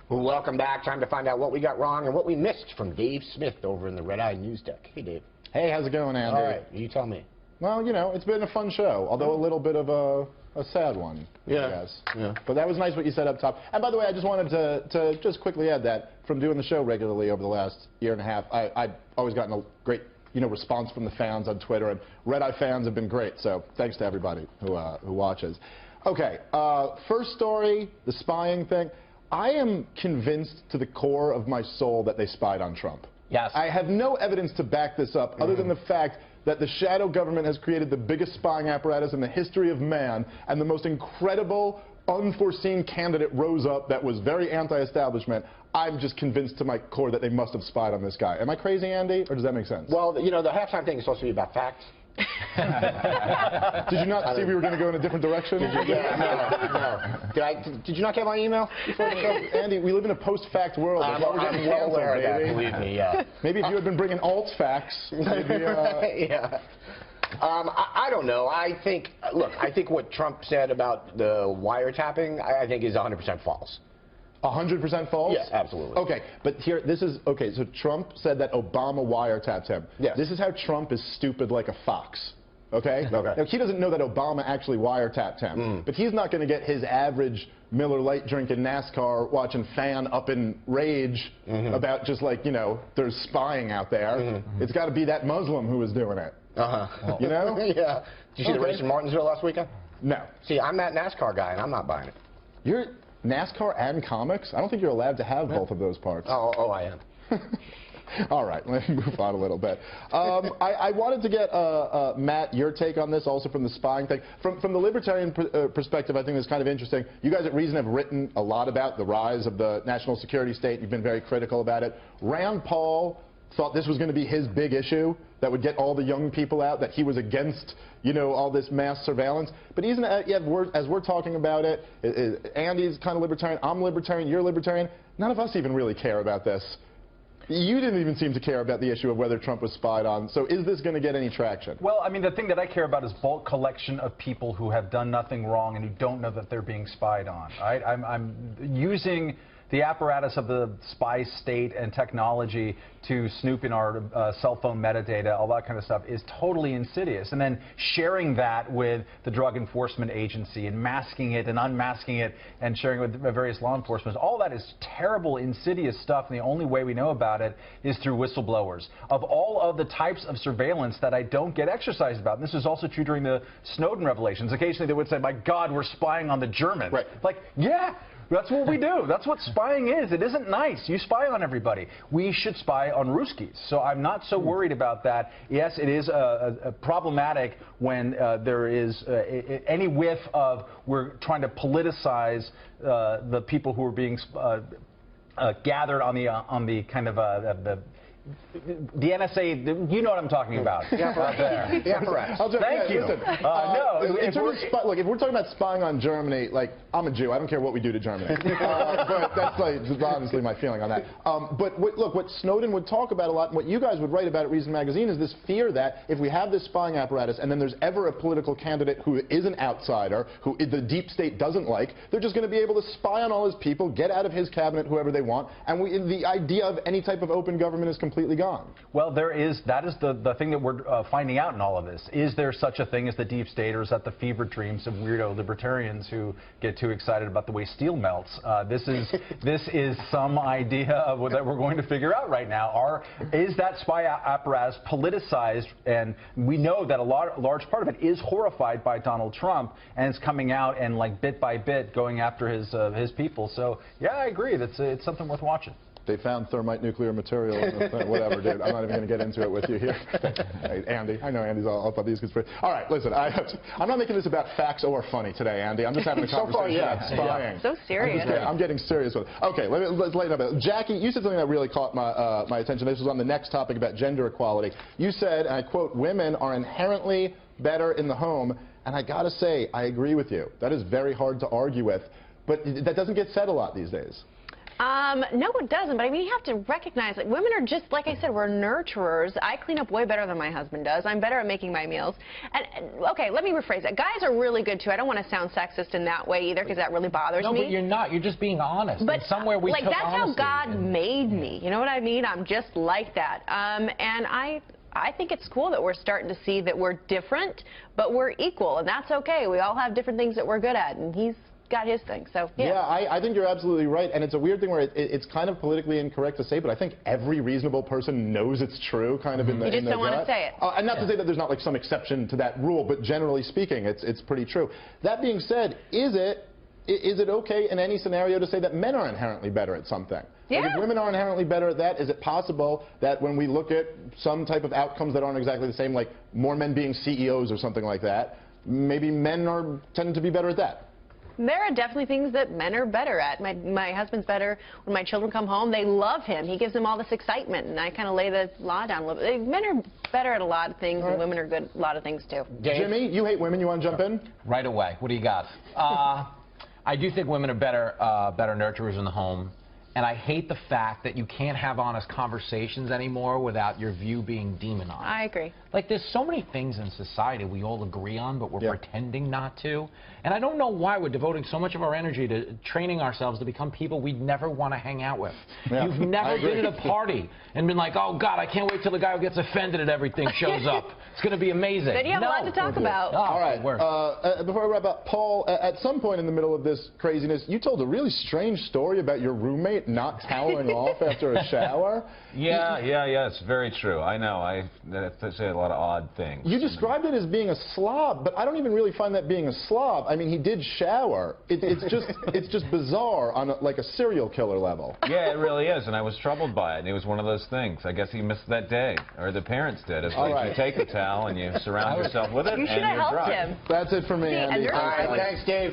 Well, welcome back. Time to find out what we got wrong and what we missed from Dave Smith over in the Red Eye News Desk. Hey, Dave. Hey, how's it going, Andy? All right, you tell me. Well, you know, it's been a fun show, although a little bit of a sad one, I guess. Yeah. But that was nice what you said up top. And by the way, I just wanted to just quickly add that from doing the show regularly over the last year and a half, I've always gotten a great response from the fans on Twitter, and Red Eye fans have been great, so thanks to everybody who watches. Okay, first story, the spying thing. I am convinced to the core of my soul that they spied on Trump. Yes. I have no evidence to back this up other than the fact that the shadow government has created the biggest spying apparatus in the history of man, and the most incredible, unforeseen candidate rose up that was very anti-establishment. I'm just convinced to my core that they must have spied on this guy. Am I crazy, Andy, or does that make sense? Well, you know, the halftime thing is supposed to be about facts. Did you not see we were going to go in a different direction? Yeah, no. Did you not get my email? Andy, we live in a post-fact world. I'm well aware of that, believe me, yeah. Maybe if you had been bringing alt facts, maybe, yeah. I don't know. I think what Trump said about the wiretapping, I think is 100% false. 100% false? Yes, absolutely. Okay, but here, okay, so Trump said that Obama wiretapped him. Yes. This is how Trump is stupid like a fox. Okay? Okay. Now, he doesn't know that Obama actually wiretapped him, but he's not going to get his average Miller Lite drinking NASCAR watching fan up in rage about just like, there's spying out there. It's got to be that Muslim who was doing it. You know? Yeah. Did you see the race in Martinsville last weekend? No. See, I'm that NASCAR guy, and I'm not buying it. You're NASCAR and comics? I don't think you're allowed to have both of those parts. Oh, I am. All right, let me move on a little bit. I wanted to get, Matt, your take on this, also from the spying thing. From the libertarian perspective, I think it's kind of interesting. You guys at Reason have written a lot about the rise of the national security state. You've been very critical about it. Rand Paul thought this was going to be his big issue that would get all the young people out, that he was against, all this mass surveillance. But even as we're talking about it, Andy's kind of libertarian, I'm libertarian, you're libertarian. None of us even really care about this. You didn't even seem to care about the issue of whether Trump was spied on. So is this going to get any traction? Well, I mean, the thing that I care about is bulk collection of people who have done nothing wrong and who don't know that they're being spied on. Right? I'm using the apparatus of the spy state and technology to snoop in our cell phone metadata, all that kind of stuff, is totally insidious. And then sharing that with the Drug Enforcement Agency and masking it and unmasking it and sharing it with various law enforcement, all that is terrible, insidious stuff, and the only way we know about it is through whistleblowers. Of all of the types of surveillance that I don't get exercised about, and this is also true during the Snowden revelations, occasionally they would say, my God, we're spying on the Germans. Right. Like, yeah. That's what we do. That's what spying is. It isn't nice. You spy on everybody. We should spy on Ruskies. So I'm not so worried about that. Yes, it is problematic when there is any whiff of we're trying to politicize the people who are being gathered on the kind of the NSA, you know what I'm talking about. Yeah, right. Yeah, correct. Thank you. Listen, look, if we're talking about spying on Germany, like, I'm a Jew. I don't care what we do to Germany. But that's just honestly my feeling on that. But look, what Snowden would talk about a lot, and what you guys would write about at Reason Magazine, is this fear that if we have this spying apparatus and then there's ever a political candidate who is an outsider, who the deep state doesn't like, they're just going to be able to spy on all his people, get out of his cabinet whoever they want, and the idea of any type of open government is completely gone. Well, that is the thing that we're finding out in all of this. Is there such a thing as the deep state, or is that the fever dreams of weirdo libertarians who get too excited about the way steel melts? This is some idea of that we're going to figure out right now. Is that spy apparatus politicized? And we know that a large part of it is horrified by Donald Trump, and it's coming out and like bit by bit going after his people. So yeah, I agree. It's something worth watching. They found thermite nuclear material. Whatever, dude. I'm not even going to get into it with you here. Hey, Andy. I know Andy's all up on these conspiracies. All right, listen. I'm not making this about facts or funny today, Andy. I'm just having a conversation about spying. So serious. I'm getting serious with it. Okay, let's lighten up a bit. Jackie, you said something that really caught my attention. This was on the next topic about gender equality. You said, and I quote, women are inherently better in the home. And I got to say, I agree with you. That is very hard to argue with. But that doesn't get said a lot these days. No, it doesn't. But I mean, you have to recognize that women are just, like I said, we're nurturers. I clean up way better than my husband does. I'm better at making my meals. And okay, let me rephrase that. Guys are really good too. I don't want to sound sexist in that way either, because that really bothers me. No, but you're not. You're just being honest. But and somewhere we like took that's how honesty God and- made me. You know what I mean? I'm just like that. And I think it's cool that we're starting to see that we're different, but we're equal, and that's okay. We all have different things that we're good at, and he's got his thing. So Yeah, I think you're absolutely right, and it's a weird thing where it's kind of politically incorrect to say, but I think every reasonable person knows it's true, kind of in the You just don't want to say it. And not to say that there's not like some exception to that rule, but generally speaking, it's pretty true. That being said, is it okay in any scenario to say that men are inherently better at something? Like Yeah. if women are inherently better at that, is it possible that when we look at some type of outcomes that aren't exactly the same, like more men being CEOs or something like that, maybe men are tending to be better at that? There are definitely things that men are better at. My husband's better. When my children come home, they love him. He gives them all this excitement, and I kind of lay the law down a little bit. Men are better at a lot of things, and women are good at a lot of things, too. Jimmy, you hate women. You want to jump in? Right away. What do you got? I do think women are better nurturers in the home. And I hate the fact that you can't have honest conversations anymore without your view being demonized. I agree. Like, there's so many things in society we all agree on, but we're pretending not to. And I don't know why we're devoting so much of our energy to training ourselves to become people we'd never want to hang out with. Yeah, You've never been at a party and been like, oh, God, I can't wait till the guy who gets offended at everything shows up. It's going to be amazing. Then you have a lot to talk about. Oh, All right. worse. Before I wrap up, Paul, at some point in the middle of this craziness, you told a really strange story about your roommate not toweling off after a shower. Yeah, it's very true. I know. I say a lot of odd things. You described it as being a slob, but I don't even really find that being a slob. I mean, he did shower. It's just bizarre on like a serial killer level. Yeah, it really is, and I was troubled by it. And it was one of those things. I guess he missed that day, or the parents did. It's like right. you take a towel and you surround yourself with it, You should and have you're helped dry. him. That's it for me, See, Andy. and you're All right, thanks, Dave.